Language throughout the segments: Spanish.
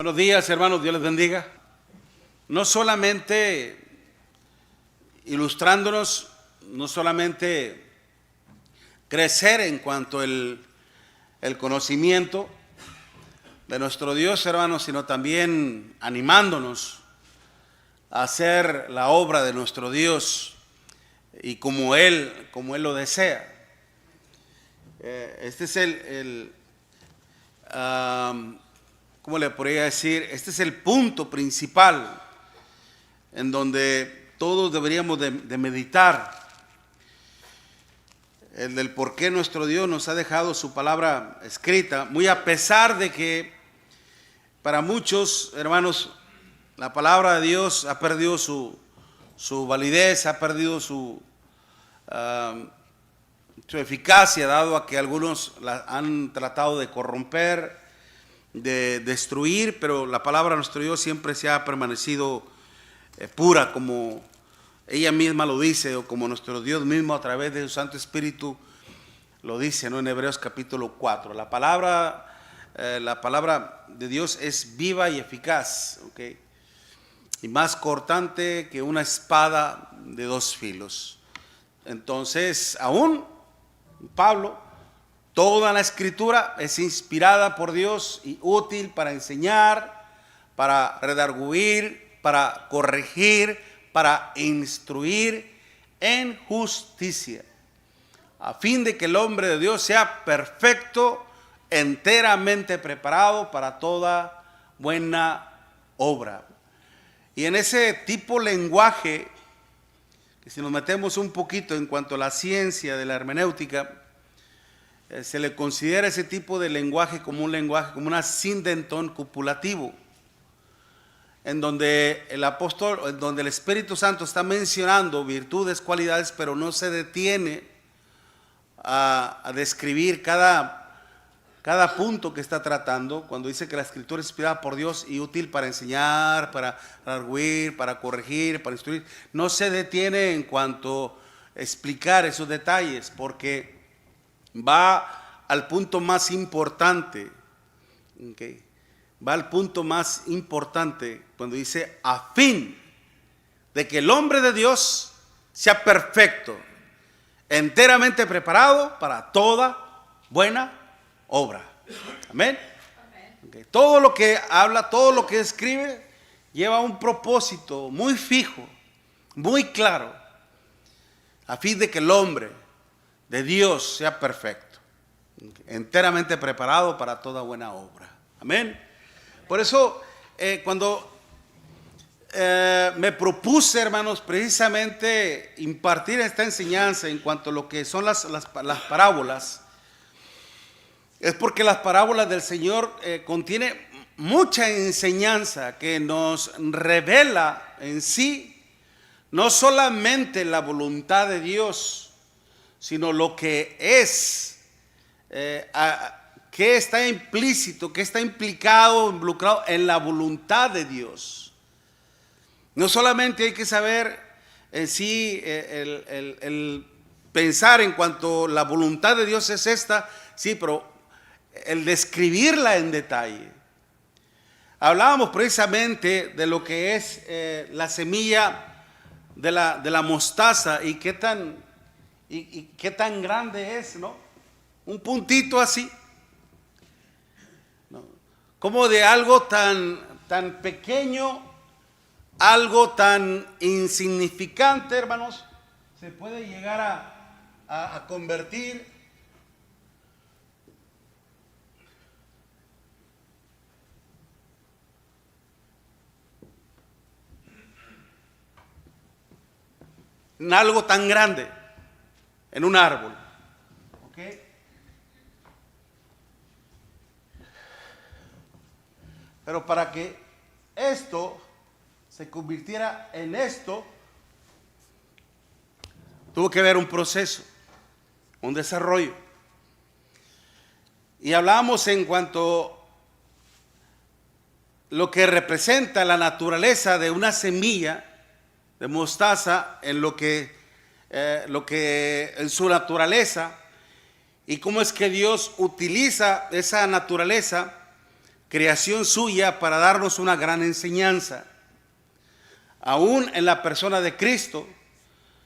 Buenos días, hermanos, Dios les bendiga. No solamente ilustrándonos, no solamente crecer en cuanto el conocimiento de nuestro Dios, hermanos, sino también animándonos a hacer la obra de nuestro Dios y como Él lo desea. Este es ¿cómo le podría decir? Este es el punto principal en donde todos deberíamos de meditar. El del por qué nuestro Dios nos ha dejado su palabra escrita, muy a pesar de que para muchos, hermanos, la palabra de Dios ha perdido su validez, ha perdido su eficacia, dado a que algunos la han tratado de corromper, de destruir, pero la palabra de nuestro Dios siempre se ha permanecido pura, como ella misma lo dice, o como nuestro Dios mismo a través de su Santo Espíritu lo dice, ¿no? En Hebreos capítulo 4. La palabra de Dios es viva y eficaz, ¿okay? Y más cortante que una espada de dos filos. Entonces, aún Pablo, toda la escritura es inspirada por Dios y útil para enseñar, para redarguir, para corregir, para instruir en justicia, a fin de que el hombre de Dios sea perfecto, enteramente preparado para toda buena obra. Y en ese tipo de lenguaje, que si nos metemos un poquito en cuanto a la ciencia de la hermenéutica, se le considera ese tipo de lenguaje como una síndeton copulativo, en donde el Espíritu Santo está mencionando virtudes, cualidades, pero no se detiene a describir cada punto que está tratando. Cuando dice que la Escritura es inspirada por Dios y útil para enseñar, para arguir, para corregir, para instruir, no se detiene en cuanto a explicar esos detalles, porque va al punto más importante, ¿okay? Va al punto más importante cuando dice a fin de que el hombre de Dios sea perfecto, enteramente preparado para toda buena obra. Amén. Okay. Todo lo que habla, todo lo que escribe lleva un propósito muy fijo, muy claro, a fin de que el hombre de Dios sea perfecto, enteramente preparado para toda buena obra. Amén. Por eso, cuando me propuse, hermanos, precisamente impartir esta enseñanza en cuanto a lo que son las parábolas, es porque las parábolas del Señor contienen mucha enseñanza que nos revela en sí no solamente la voluntad de Dios, sino lo que es, que está implícito, que está involucrado en la voluntad de Dios. No solamente hay que saber en sí el pensar en cuanto a la voluntad de Dios es esta, sí, pero el describirla en detalle. Hablábamos precisamente de lo que es la semilla de la mostaza y qué tan grande es, ¿no? Un puntito así, ¿no? Como de algo tan pequeño, algo tan insignificante, hermanos, se puede llegar a convertir en algo tan grande, en un árbol. ¿Okay? Pero para que esto se convirtiera en esto, tuvo que haber un proceso, un desarrollo. Y hablábamos en cuanto a lo que representa la naturaleza de una semilla de mostaza, en lo que en su naturaleza, y cómo es que Dios utiliza esa naturaleza creación suya para darnos una gran enseñanza. Aún en la persona de Cristo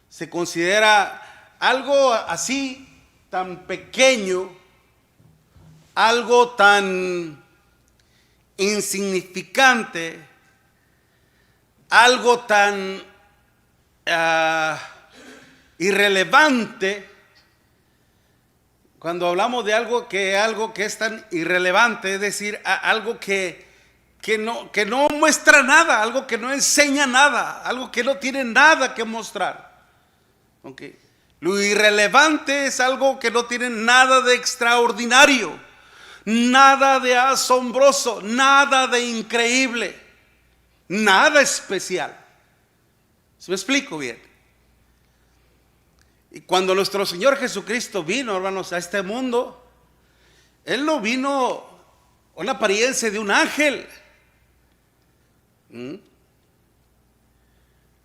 se considera algo así tan pequeño, algo tan insignificante, algo tan irrelevante. Cuando hablamos de algo que es tan irrelevante, es decir, algo que no muestra nada, algo que no enseña nada, algo que no tiene nada que mostrar. Okay. Lo irrelevante es algo que no tiene nada de extraordinario, nada de asombroso, nada de increíble, nada especial. ¿Se me explico bien? Y cuando nuestro Señor Jesucristo vino, hermanos, a este mundo, Él no vino con la apariencia de un ángel.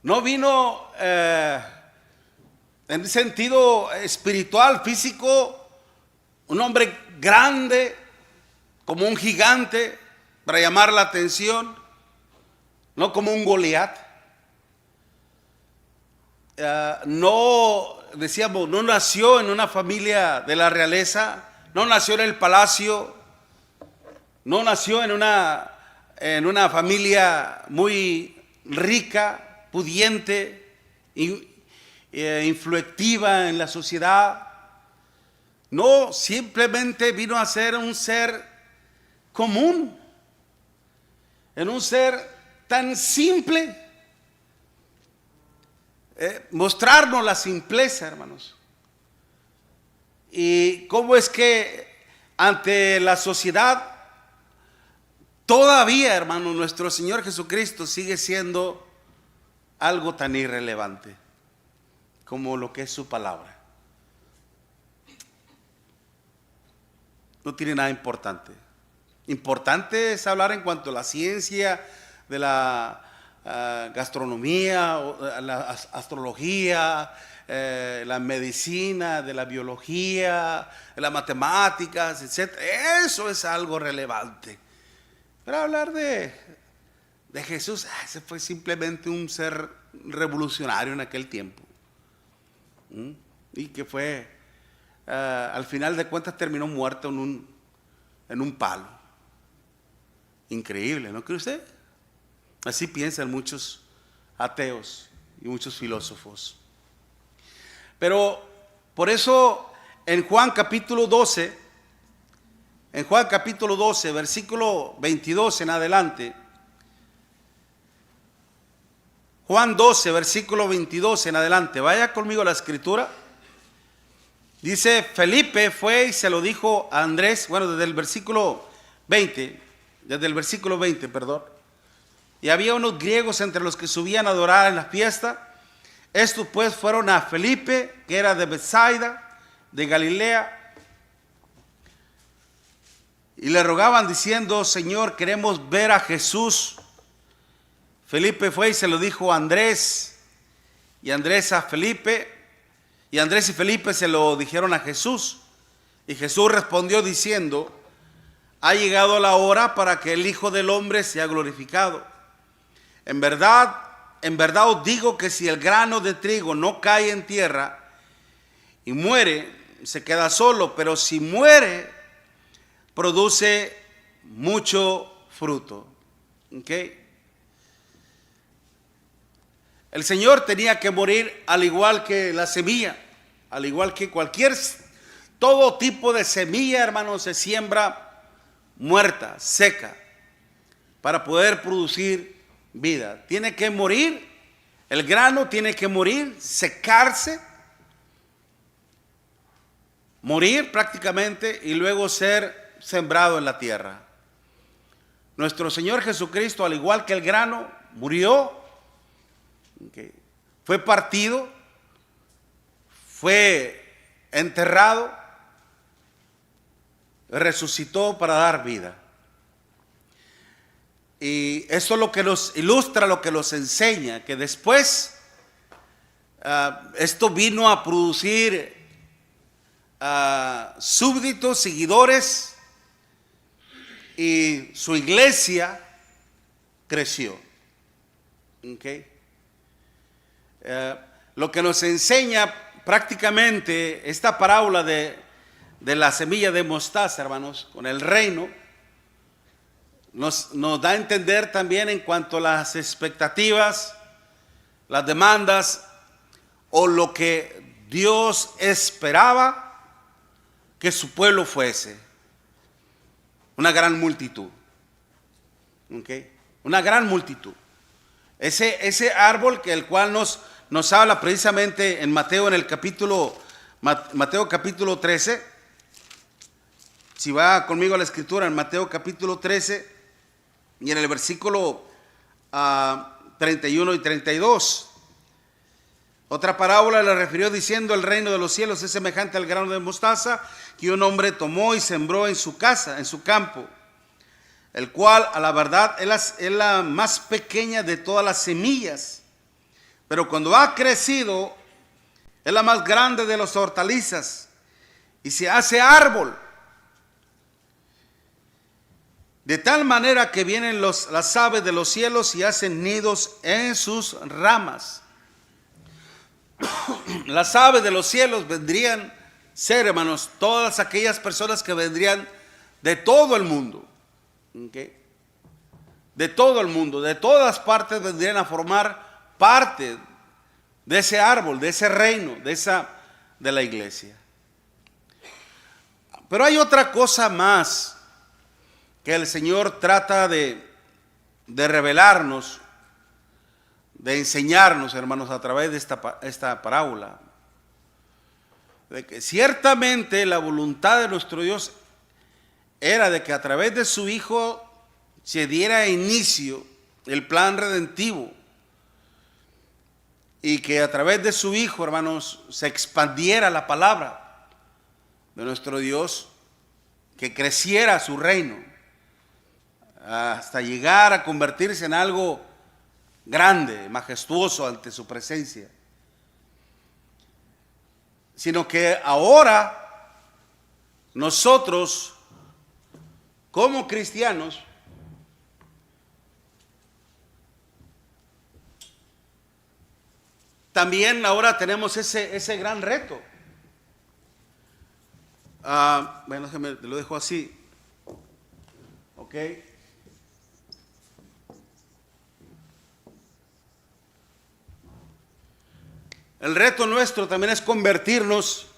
No vino en sentido espiritual, físico, un hombre grande, como un gigante, para llamar la atención, no como un Goliat. No nació en una familia de la realeza, no nació en el palacio, no nació en una familia muy rica, pudiente, influenctiva en la sociedad. No, simplemente vino a ser un ser común, en un ser tan simple. Mostrarnos la simpleza, hermanos. Y cómo es que ante la sociedad todavía, hermanos, nuestro Señor Jesucristo sigue siendo algo tan irrelevante como lo que es su palabra. No tiene nada importante. Importante es hablar en cuanto a la ciencia, de la gastronomía, la astrología, la medicina, de la biología, de las matemáticas, etc. Eso es algo relevante. Pero hablar de Jesús, ese fue simplemente un ser revolucionario en aquel tiempo. Y que fue, al final de cuentas, terminó muerto en un palo. Increíble, ¿no cree usted? Así piensan muchos ateos y muchos filósofos. Pero por eso en Juan capítulo 12, versículo 22 en adelante, Juan 12, versículo 22 en adelante, vaya conmigo a la escritura. Dice: Felipe fue y se lo dijo a Andrés, bueno, desde el versículo 20, perdón. Y había unos griegos entre los que subían a adorar en la fiesta. Estos pues fueron a Felipe, que era de Betsaida, de Galilea, y le rogaban diciendo: Señor, queremos ver a Jesús. Felipe fue y se lo dijo a Andrés, y Andrés a Felipe, y Andrés y Felipe se lo dijeron a Jesús. Y Jesús respondió diciendo: ha llegado la hora para que el Hijo del Hombre sea glorificado. En verdad os digo que si el grano de trigo no cae en tierra y muere, se queda solo, pero si muere, produce mucho fruto. ¿Okay? El Señor tenía que morir al igual que la semilla, al igual que todo tipo de semilla, hermanos, se siembra muerta, seca, para poder producir vida. Tiene que morir, el grano tiene que morir, secarse, morir prácticamente y luego ser sembrado en la tierra. Nuestro Señor Jesucristo, al igual que el grano, murió, fue partido, fue enterrado, resucitó para dar vida. Y eso es lo que nos ilustra, lo que nos enseña, que después esto vino a producir súbditos, seguidores, y su iglesia creció. ¿Okay? Lo que nos enseña prácticamente esta parábola de la semilla de mostaza, hermanos, con el reino, nos da a entender también en cuanto a las expectativas, las demandas o lo que Dios esperaba que su pueblo fuese. Una gran multitud. ¿Okay? Una gran multitud. Ese árbol que el cual nos habla precisamente en Mateo, en el Mateo capítulo 13. Si va conmigo a la escritura, en Mateo capítulo 13 y en el versículo 31 y 32. Otra parábola le refirió diciendo: el reino de los cielos es semejante al grano de mostaza que un hombre tomó y sembró en su casa, en su campo, el cual a la verdad es la más pequeña de todas las semillas, pero cuando ha crecido es la más grande de las hortalizas y se hace árbol, de tal manera que vienen las aves de los cielos y hacen nidos en sus ramas. Las aves de los cielos vendrían ser, hermanos, todas aquellas personas que vendrían de todo el mundo. ¿Okay? De todo el mundo, de todas partes vendrían a formar parte de ese árbol, de ese reino, de la iglesia. Pero hay otra cosa más que el Señor trata de revelarnos, de enseñarnos, hermanos, a través de esta parábola. De que ciertamente la voluntad de nuestro Dios era de que a través de su Hijo se diera inicio el plan redentivo, y que a través de su Hijo, hermanos, se expandiera la palabra de nuestro Dios, que creciera su reino hasta llegar a convertirse en algo grande, majestuoso ante su presencia. Sino que ahora nosotros, como cristianos, también ahora tenemos ese gran reto. Bueno, déjame, lo dejo así. Ok. El reto nuestro también es convertirnos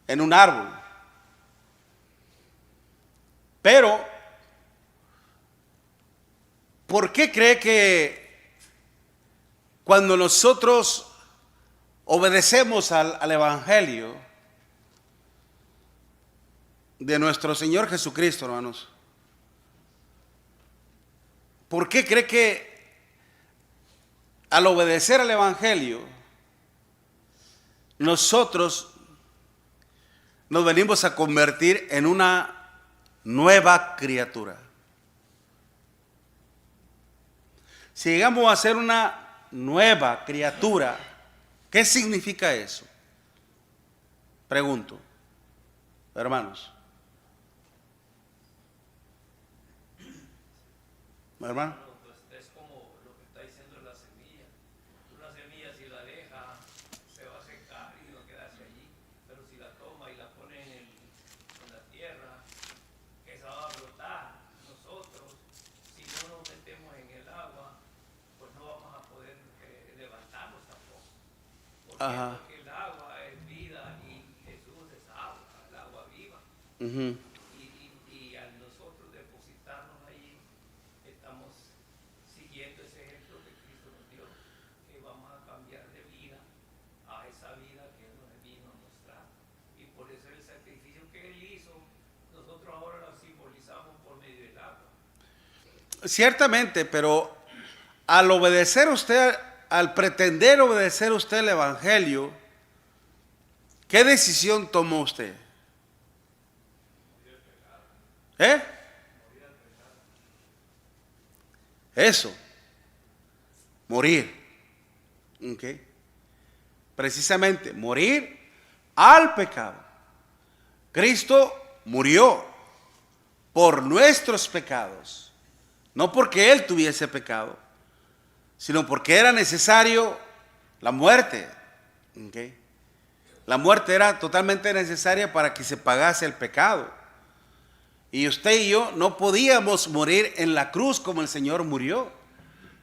en un árbol. Pero, ¿por qué cree que cuando nosotros obedecemos al Evangelio de nuestro Señor Jesucristo, hermanos, por qué cree que al obedecer al Evangelio nosotros nos venimos a convertir en una nueva criatura? Si llegamos a ser una nueva criatura, ¿qué significa eso? Pregunto, hermanos. ¿Hermano? Pues es como lo que está diciendo la semilla. Una semilla, si la deja, se va a secar y va a quedarse allí. Pero si la toma y la pone en la tierra, esa va a brotar. Nosotros, si no nos metemos en el agua, pues no vamos a poder levantarnos tampoco. ¿Por qué? Ajá. Porque el agua es vida y Jesús es agua, el agua viva. Uh-huh. Y al nosotros depositarnos ahí, estamos siguiendo ese ejemplo que Cristo nos dio, que vamos a cambiar de vida a esa vida que Él nos vino a mostrar. Y por eso el sacrificio que Él hizo, nosotros ahora lo simbolizamos por medio del agua. Ciertamente, pero al obedecer usted, al pretender obedecer usted el Evangelio, ¿qué decisión tomó usted? Eso, morir. ¿Okay? Precisamente, morir al pecado. Cristo murió por nuestros pecados, no porque Él tuviese pecado, sino porque era necesario la muerte. ¿Okay? La muerte era totalmente necesaria para que se pagase el pecado. Y usted y yo no podíamos morir en la cruz como el Señor murió,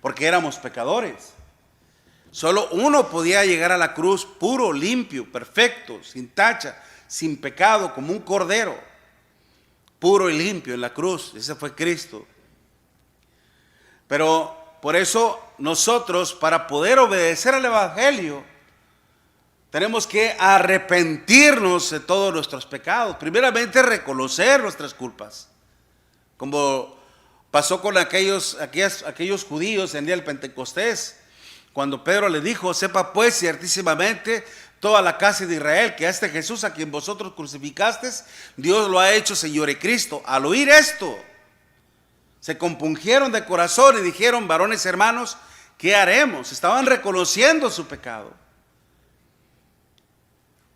porque éramos pecadores. Solo uno podía llegar a la cruz puro, limpio, perfecto, sin tacha, sin pecado, como un cordero, puro y limpio en la cruz. Ese fue Cristo. Pero por eso nosotros, para poder obedecer al Evangelio, tenemos que arrepentirnos de todos nuestros pecados. Primeramente, reconocer nuestras culpas, como pasó con aquellos judíos en el día del Pentecostés, cuando Pedro le dijo: sepa pues ciertísimamente toda la casa de Israel que a este Jesús a quien vosotros crucificasteis, Dios lo ha hecho Señor y Cristo. Al oír esto, se compungieron de corazón y dijeron: varones hermanos, ¿qué haremos? Estaban reconociendo su pecado.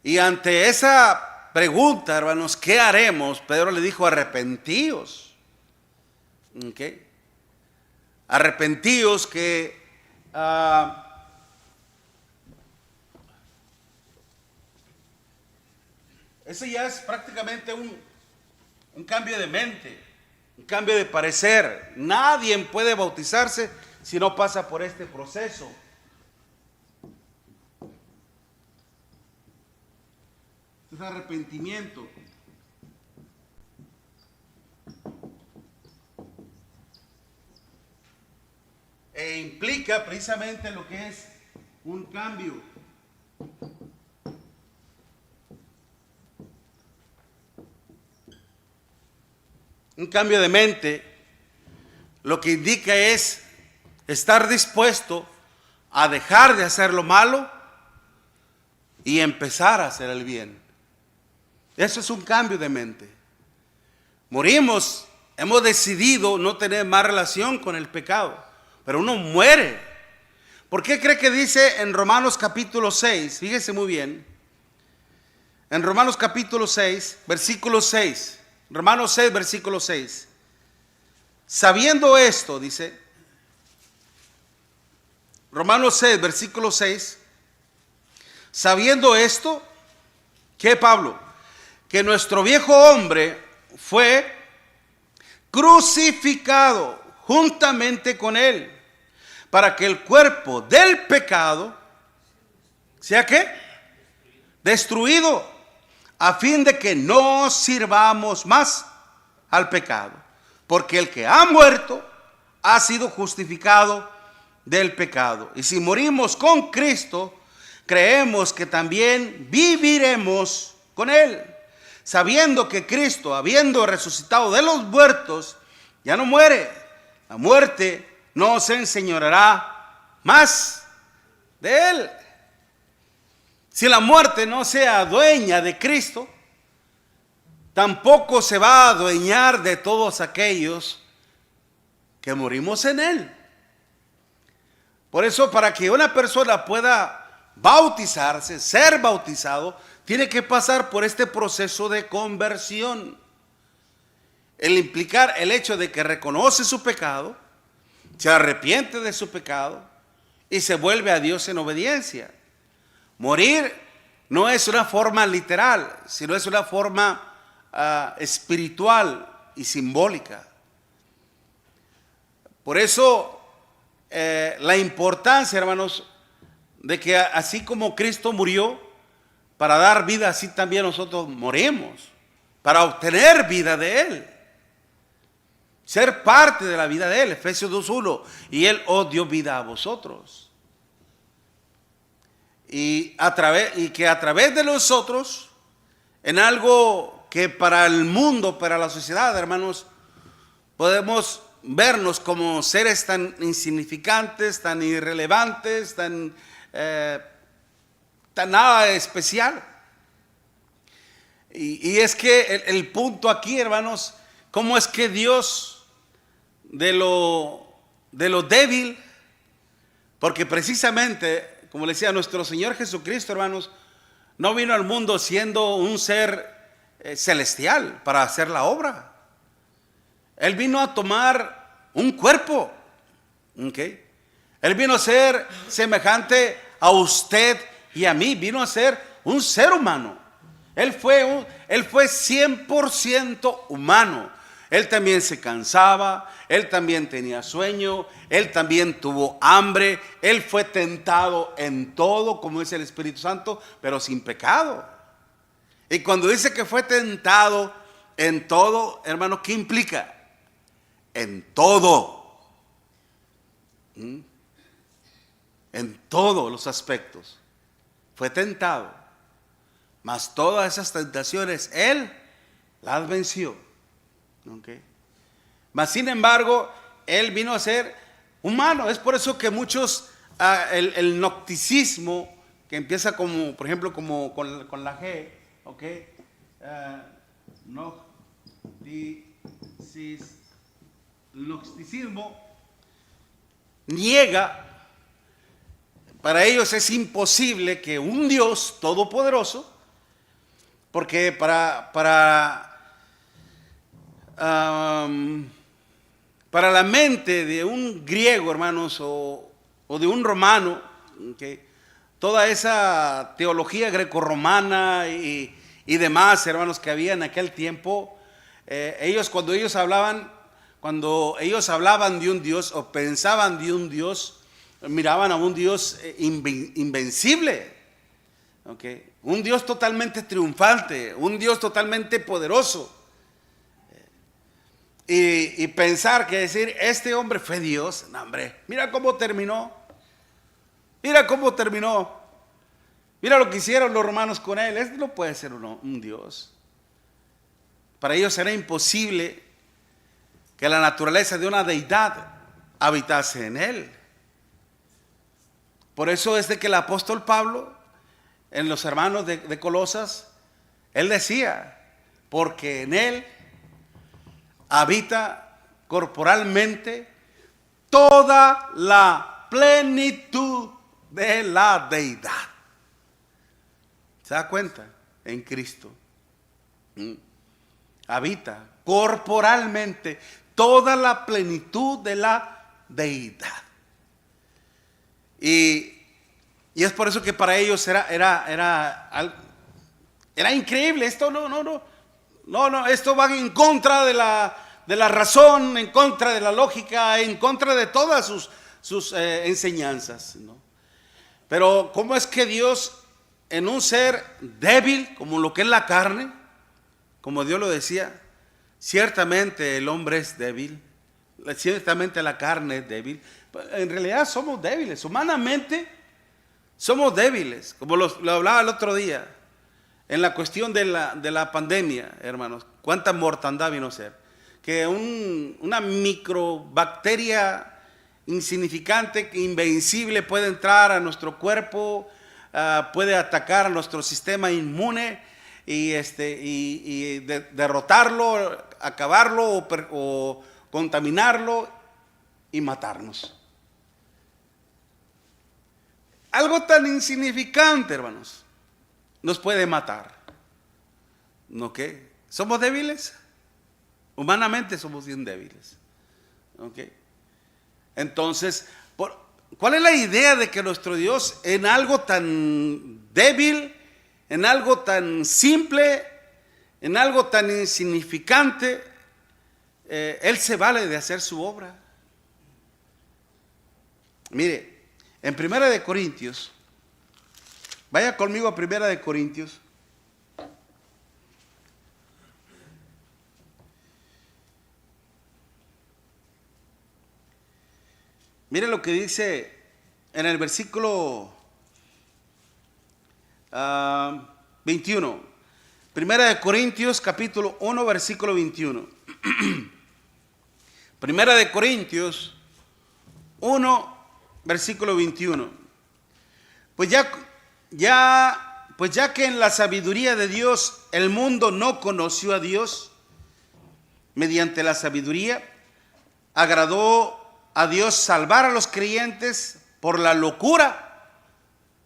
Y ante esa pregunta, hermanos, ¿qué haremos? Pedro le dijo: arrepentíos. ¿Okay? Arrepentíos, que eso ya es prácticamente un cambio de mente, un cambio de parecer. Nadie puede bautizarse si no pasa por este proceso. Es arrepentimiento. E implica precisamente lo que es un cambio. Un cambio de mente. Lo que indica es estar dispuesto a dejar de hacer lo malo y empezar a hacer el bien. Eso es un cambio de mente. Morimos, hemos decidido no tener más relación con el pecado, pero uno muere. ¿Por qué cree que dice en Romanos capítulo 6? Fíjese muy bien. En Romanos capítulo 6, versículo 6. Romanos 6, versículo 6. Sabiendo esto, dice. Romanos 6, versículo 6. Sabiendo esto, ¿qué, Pablo? Que nuestro viejo hombre fue crucificado juntamente con él, para que el cuerpo del pecado sea ¿qué? Destruido, a fin de que no sirvamos más al pecado, porque el que ha muerto ha sido justificado del pecado. Y si morimos con Cristo, creemos que también viviremos con él, sabiendo que Cristo, habiendo resucitado de los muertos, ya no muere. La muerte no se enseñoreará más de él. Si la muerte no se adueña de Cristo, tampoco se va a adueñar de todos aquellos que morimos en él. Por eso, para que una persona pueda bautizarse, ser bautizado, tiene que pasar por este proceso de conversión. El implicar el hecho de que reconoce su pecado, se arrepiente de su pecado y se vuelve a Dios en obediencia. Morir no es una forma literal, sino es una forma espiritual y simbólica. Por eso la importancia, hermanos, de que así como Cristo murió para dar vida, así también nosotros morimos para obtener vida de Él. Ser parte de la vida de Él, Efesios 2:1, y Él os dio vida a vosotros. Y que a través de nosotros, en algo que para el mundo, para la sociedad, hermanos, podemos vernos como seres tan insignificantes, tan irrelevantes, tan nada especial. Y es que el punto aquí, hermanos, ¿cómo es que Dios de lo débil? Porque precisamente, como le decía, nuestro Señor Jesucristo, hermanos, no vino al mundo siendo un ser celestial para hacer la obra. Él vino a tomar un cuerpo. ¿Okay? Él vino a ser semejante a usted y a mí. Vino a ser un ser humano. Él fue 100% humano. Él también se cansaba, él también tenía sueño, él también tuvo hambre, él fue tentado en todo, como dice el Espíritu Santo, pero sin pecado. Y cuando dice que fue tentado en todo, hermano, ¿qué implica? En todo. En todos los aspectos. Fue tentado. Mas todas esas tentaciones, él las venció. Okay. Mas sin embargo, él vino a ser humano. Es por eso que muchos, el gnosticismo, que empieza como, por ejemplo, como con la G, okay, gnosticismo niega, para ellos es imposible que un Dios todopoderoso, porque para la mente de un griego, hermanos, o de un romano, okay, toda esa teología grecorromana y demás, hermanos, que había en aquel tiempo, cuando ellos hablaban de un Dios o pensaban de un Dios, miraban a un Dios invencible, okay, un Dios totalmente triunfante, un Dios totalmente poderoso. Y pensar que decir, este hombre fue Dios, no, hombre, mira cómo terminó. Mira cómo terminó. Mira lo que hicieron los romanos con él. Este no puede ser un Dios. Para ellos era imposible que la naturaleza de una deidad habitase en él. Por eso es de que el apóstol Pablo, en los hermanos de Colosas, él decía, porque en él habita corporalmente toda la plenitud de la deidad. ¿Se da cuenta? En Cristo. Habita corporalmente toda la plenitud de la deidad. Y es por eso que para ellos era increíble. Esto no, esto va en contra de la razón, en contra de la lógica, en contra de todas sus enseñanzas, ¿no? Pero ¿cómo es que Dios, en un ser débil como lo que es la carne, como Dios lo decía, ciertamente el hombre es débil, ciertamente la carne es débil? En realidad somos débiles, humanamente somos débiles, como lo hablaba el otro día. En la cuestión de la pandemia, hermanos, cuánta mortandad vino a ser. Que una microbacteria insignificante, invencible, puede entrar a nuestro cuerpo, puede atacar a nuestro sistema inmune y derrotarlo, acabarlo o contaminarlo y matarnos. Algo tan insignificante, hermanos, nos puede matar. ¿No qué? ¿Somos débiles? Humanamente somos bien débiles. ¿Okay? Entonces, ¿cuál es la idea de que nuestro Dios, en algo tan débil, en algo tan simple, en algo tan insignificante, Él se vale de hacer su obra? Mire, en 1 Corintios, vaya conmigo a 1 Corintios. Mire lo que dice en el versículo 21. 1 Corintios capítulo 1 versículo 21. 1 Corintios 1 versículo 21. Pues ya que en la sabiduría de Dios el mundo no conoció a Dios, mediante la sabiduría agradó a Dios salvar a los creyentes por la locura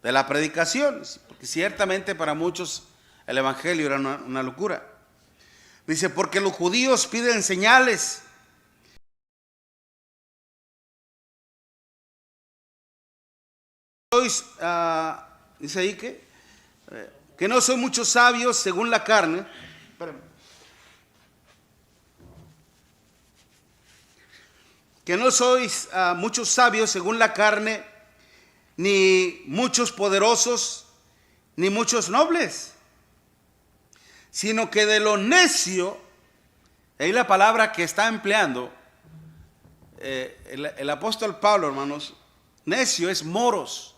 de la predicación, porque ciertamente para muchos el evangelio era una locura. Dice, porque los judíos piden señales sois, dice ahí que no sois muchos sabios según la carne. Espérame. Que no sois muchos sabios según la carne, ni muchos poderosos, ni muchos nobles, sino que de lo necio, ahí la palabra que está empleando el apóstol Pablo, hermanos, necio es moros,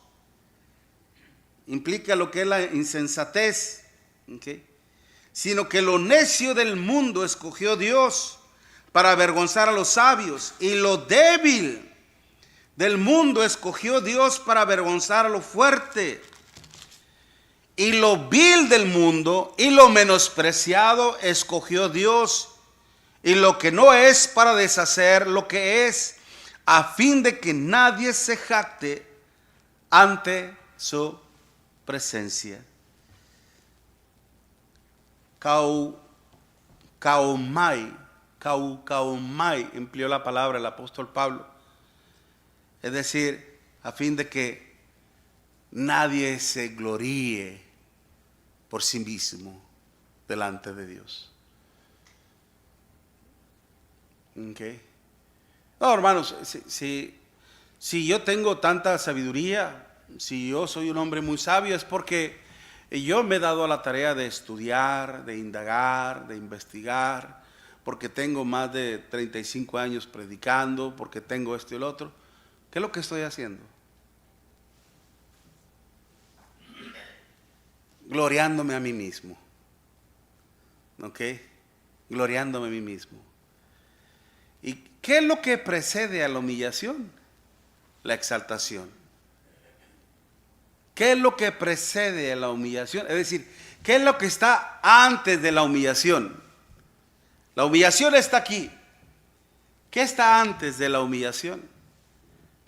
implica lo que es la insensatez, ¿okay? Sino que lo necio del mundo escogió Dios para avergonzar a los sabios, y lo débil del mundo escogió Dios para avergonzar a lo fuerte, y lo vil del mundo y lo menospreciado escogió Dios, y lo que no es para deshacer lo que es, a fin de que nadie se jacte ante su presencia. Kaumai empleó la palabra el apóstol Pablo, es decir, a fin de que nadie se gloríe por sí mismo delante de Dios. Okay. No, hermanos, si yo tengo tanta sabiduría, si yo soy un hombre muy sabio, es porque yo me he dado a la tarea de estudiar, de indagar, de investigar, porque tengo más de 35 años predicando, porque tengo esto y el otro. ¿Qué es lo que estoy haciendo? Gloriándome a mí mismo. ¿Ok? Gloriándome a mí mismo. ¿Y qué es lo que precede a la humillación? La exaltación. ¿Qué es lo que precede a la humillación? Es decir, ¿qué es lo que está antes de la humillación? La humillación está aquí. ¿Qué está antes de la humillación?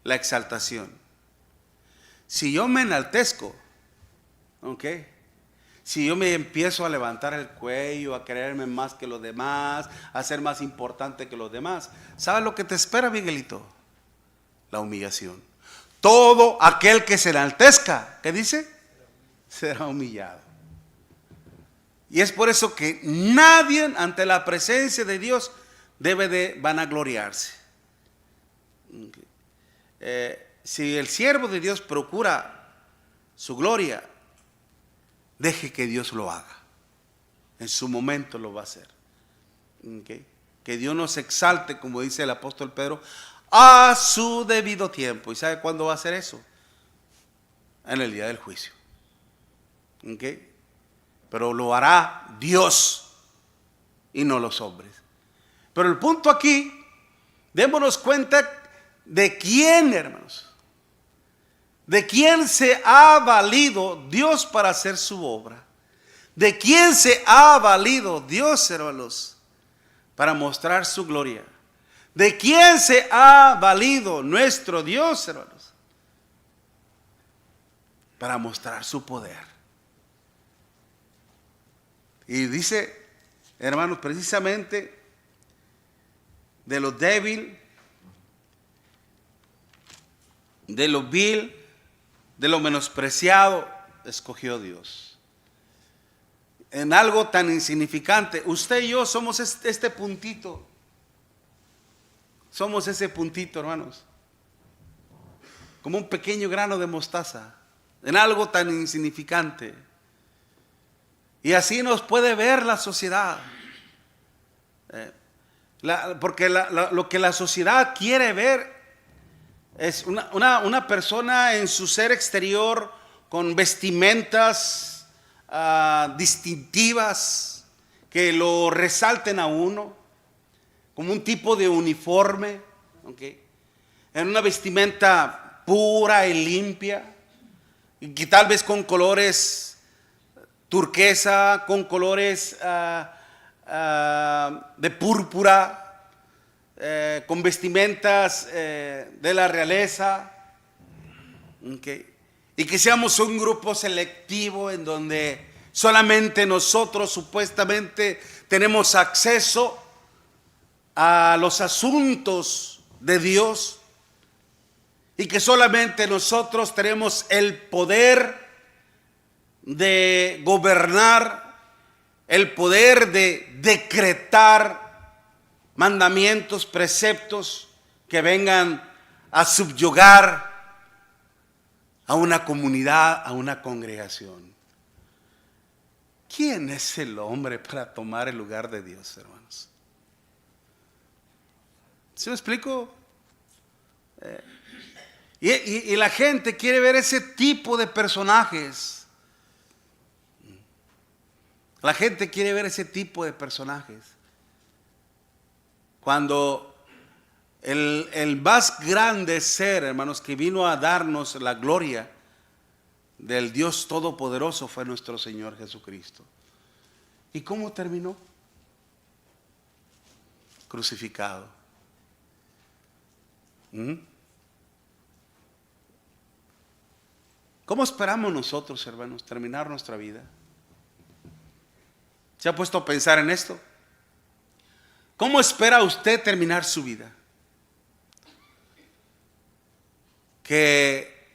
La exaltación. Si yo me enaltezco, ¿ok? Si yo me empiezo a levantar el cuello, a creerme más que los demás, a ser más importante que los demás, ¿sabes lo que te espera, Miguelito? La humillación. Todo aquel que se enaltezca, ¿qué dice? Será humillado. Y es por eso que nadie ante la presencia de Dios debe de vanagloriarse. Si el siervo de Dios procura su gloria, deje que Dios lo haga. En su momento lo va a hacer. ¿Okay? Que Dios nos exalte, como dice el apóstol Pedro, a su debido tiempo. ¿Y sabe cuándo va a hacer eso? En el día del juicio. ¿Okay? Pero lo hará Dios y no los hombres. Pero el punto aquí, démonos cuenta de quién, hermanos. ¿De quién se ha valido Dios para hacer su obra? ¿De quién se ha valido Dios, hermanos, para mostrar su gloria? ¿De quién se ha valido nuestro Dios, hermanos, para mostrar su poder? Y dice, hermanos, precisamente de lo débil, de lo vil, de lo menospreciado, escogió Dios. En algo tan insignificante, usted y yo somos este puntito. Somos ese puntito, hermanos. Como un pequeño grano de mostaza. En algo tan insignificante. Y así nos puede ver la sociedad. Porque lo que la sociedad quiere ver es una persona en su ser exterior con vestimentas distintivas que lo resalten a uno, como un tipo de uniforme, ¿okay? En una vestimenta pura y limpia, y que tal vez con colores turquesa, con colores de púrpura, con vestimentas de la realeza, ¿okay? Y que seamos un grupo selectivo en donde solamente nosotros supuestamente tenemos acceso a los asuntos de Dios, y que solamente nosotros tenemos el poder de gobernar, el poder de decretar mandamientos, preceptos que vengan a subyugar a una comunidad, a una congregación. ¿Quién es el hombre para tomar el lugar de Dios, hermanos? ¿Sí me explico? Y la gente quiere ver ese tipo de personajes. La gente quiere ver ese tipo de personajes. Cuando el más grande ser, hermanos, que vino a darnos la gloria del Dios Todopoderoso fue nuestro Señor Jesucristo. ¿Y cómo terminó? Crucificado. ¿Cómo esperamos nosotros, hermanos, terminar nuestra vida? ¿Se ha puesto a pensar en esto? ¿Cómo espera usted terminar su vida? Que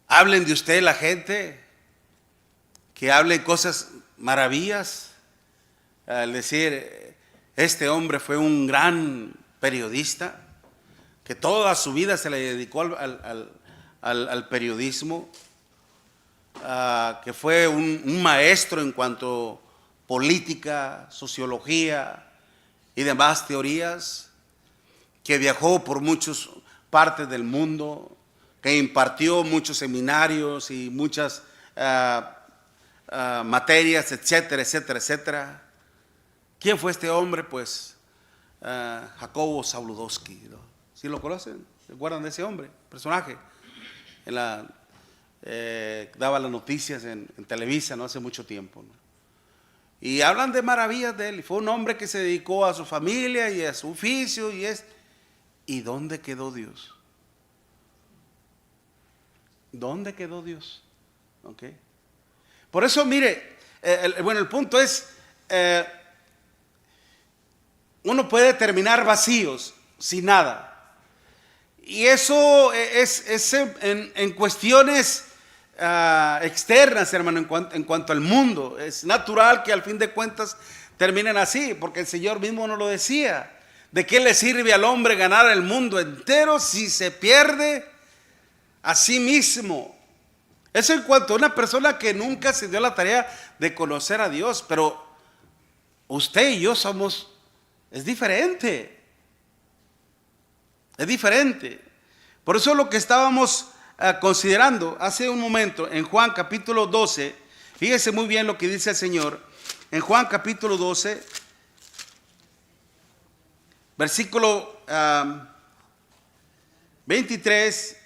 hablen de usted la gente, que hablen cosas maravillas, al decir, este hombre fue un gran periodista, que toda su vida se le dedicó al periodismo, que fue un maestro en cuanto a política, sociología y demás teorías, que viajó por muchas partes del mundo, que impartió muchos seminarios y muchas materias, etcétera, etcétera, etcétera. ¿Quién fue este hombre? Pues Jacobo Zabludovsky, ¿no? ¿Sí lo conocen? ¿Se acuerdan de ese hombre, personaje? Daba las noticias en Televisa, ¿no? Hace mucho tiempo, ¿no? Y hablan de maravillas de él. Y fue un hombre que se dedicó a su familia y a su oficio. ¿Y dónde quedó Dios? ¿Dónde quedó Dios? ¿Okay? Por eso, mire, el punto es, uno puede terminar vacíos, sin nada. Y eso es en cuestiones externas, hermano, en cuanto al mundo. Es natural que al fin de cuentas terminen así, porque el Señor mismo nos lo decía. ¿De qué le sirve al hombre ganar el mundo entero si se pierde a sí mismo? Eso en cuanto a una persona que nunca se dio la tarea de conocer a Dios. Pero usted y yo es diferente. Es diferente. Por eso lo que estábamos considerando hace un momento en Juan capítulo 12, fíjese muy bien lo que dice el Señor. En Juan capítulo 12, versículo 23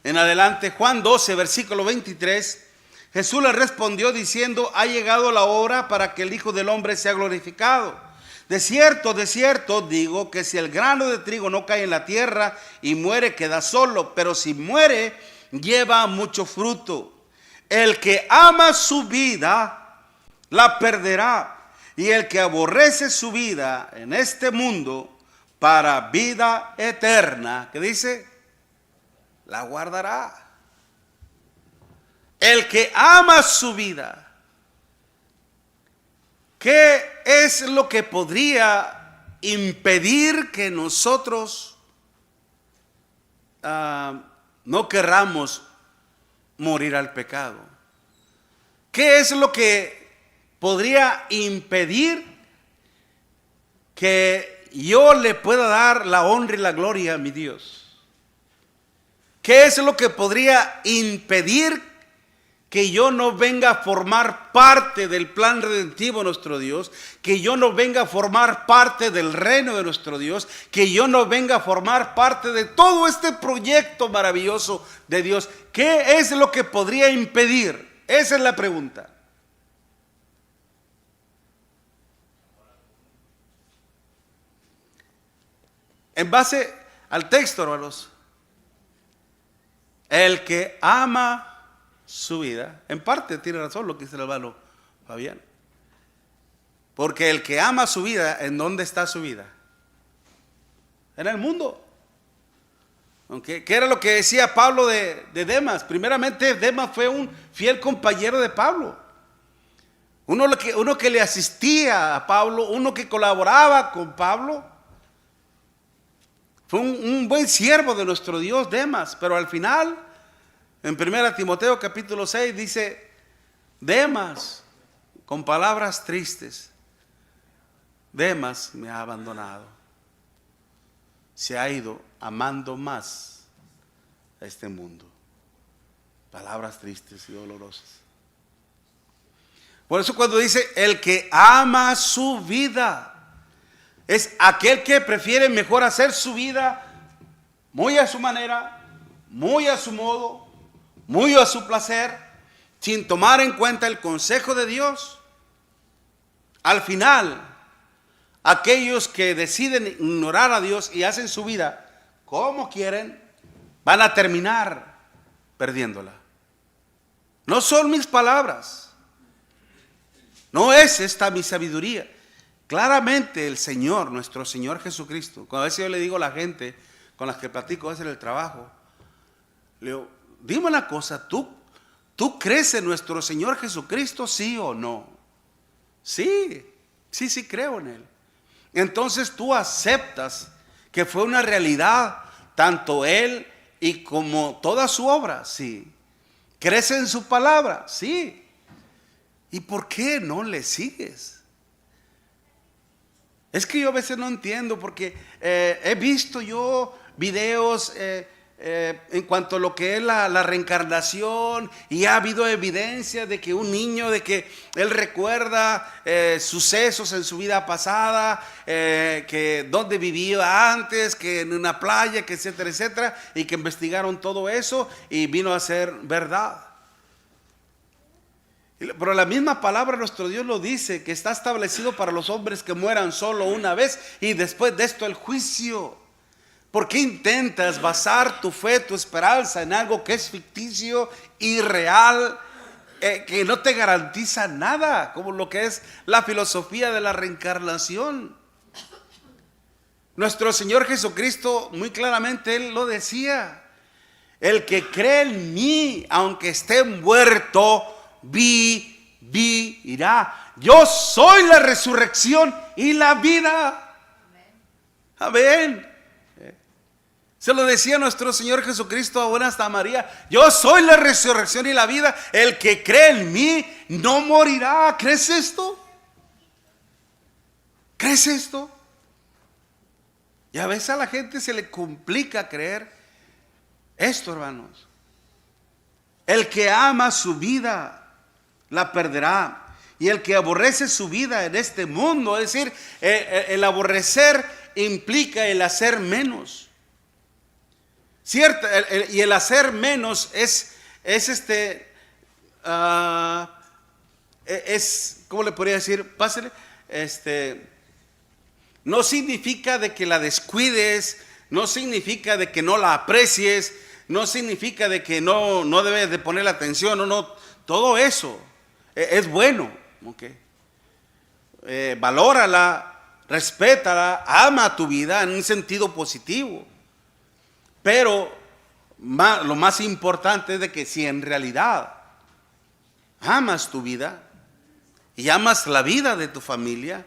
en adelante. Juan 12, versículo 23. Jesús le respondió diciendo: ha llegado la hora para que el Hijo del Hombre sea glorificado. De cierto digo que si el grano de trigo no cae en la tierra y muere, queda solo, pero si muere, lleva mucho fruto. El que ama su vida, la perderá, y el que aborrece su vida en este mundo, para vida eterna, ¿qué dice? La guardará. El que ama su vida. ¿Qué es lo que podría impedir que nosotros no querramos morir al pecado? ¿Qué es lo que podría impedir que yo le pueda dar la honra y la gloria a mi Dios? ¿Qué es lo que podría impedir que yo no venga a formar parte del plan redentivo de nuestro Dios, que yo no venga a formar parte del reino de nuestro Dios, que yo no venga a formar parte de todo este proyecto maravilloso de Dios? ¿Qué es lo que podría impedir? Esa es la pregunta. En base al texto, hermanos, el que ama su vida, en parte tiene razón lo que dice el hermano Fabián, porque el que ama su vida, ¿en dónde está su vida? en el mundo. ¿Okay? ¿Qué era lo que decía Pablo de Demas? Primeramente, Demas fue un fiel compañero de Pablo. Uno que le asistía a Pablo, uno que colaboraba con Pablo. Fue un buen siervo de nuestro Dios, Demas. Pero al final, en 1 Timoteo capítulo 6 dice, Demas, con palabras tristes, Demas me ha abandonado. Se ha ido amando más a este mundo. Palabras tristes y dolorosas. Por eso cuando dice el que ama su vida, es aquel que prefiere mejor hacer su vida muy a su manera, muy a su modo, muy a su placer, sin tomar en cuenta el consejo de Dios. Al final, aquellos que deciden ignorar a Dios y hacen su vida como quieren, van a terminar perdiéndola. No son mis palabras, no es esta mi sabiduría. Claramente el Señor, nuestro Señor Jesucristo, cuando a veces yo le digo a la gente con las que platico a veces en el trabajo, le digo, dime una cosa, ¿tú crees en nuestro Señor Jesucristo, sí o no? Sí creo en Él. Entonces tú aceptas que fue una realidad tanto Él y como toda su obra, sí. ¿Crees en su palabra? Sí. ¿Y por qué no le sigues? Es que yo a veces no entiendo porque he visto yo videos en cuanto a lo que es la reencarnación, y ha habido evidencia de que un niño, de que él recuerda sucesos en su vida pasada, que donde vivía antes, que en una playa, que etcétera, etcétera, y que investigaron todo eso y vino a ser verdad. Pero la misma palabra nuestro Dios lo dice, que está establecido para los hombres que mueran solo una vez y después de esto el juicio. ¿Por qué intentas basar tu fe, tu esperanza en algo que es ficticio, irreal, que no te garantiza nada, como lo que es la filosofía de la reencarnación? Nuestro Señor Jesucristo muy claramente Él lo decía, el que cree en mí, aunque esté muerto, vivirá. Yo soy la resurrección y la vida. Amén. Se lo decía nuestro Señor Jesucristo aún hasta María, yo soy la resurrección y la vida, el que cree en mí no morirá. ¿Crees esto? ¿Crees esto? Y a veces a la gente se le complica creer esto, hermanos. El que ama su vida la perderá, y el que aborrece su vida en este mundo, es decir, el aborrecer implica el hacer menos. Cierto, y el hacer menos es ¿cómo le podría decir? Pásele, no significa de que la descuides, no significa de que no la aprecies, no significa de que no debes de ponerle atención, no, todo eso es bueno, okay. Valórala, respétala, ama tu vida en un sentido positivo. Pero lo más importante es de que si en realidad amas tu vida y amas la vida de tu familia,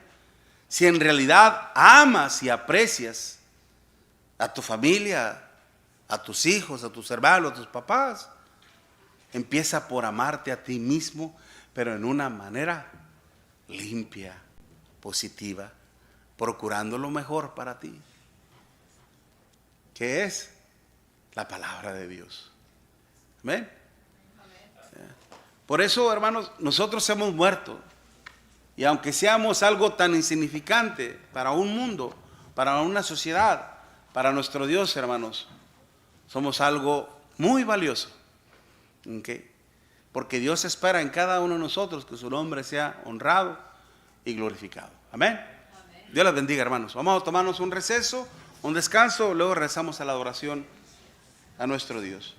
si en realidad amas y aprecias a tu familia, a tus hijos, a tus hermanos, a tus papás, empieza por amarte a ti mismo, pero en una manera limpia, positiva, procurando lo mejor para ti, que es la palabra de Dios. ¿Amén? Por eso, hermanos, nosotros hemos muerto. Y aunque seamos algo tan insignificante para un mundo, para una sociedad, para nuestro Dios, hermanos, somos algo muy valioso. ¿Okay? Porque Dios espera en cada uno de nosotros que su nombre sea honrado y glorificado. Amén. Amén. Dios les bendiga, hermanos. Vamos a tomarnos un receso, un descanso, luego regresamos a la adoración a nuestro Dios.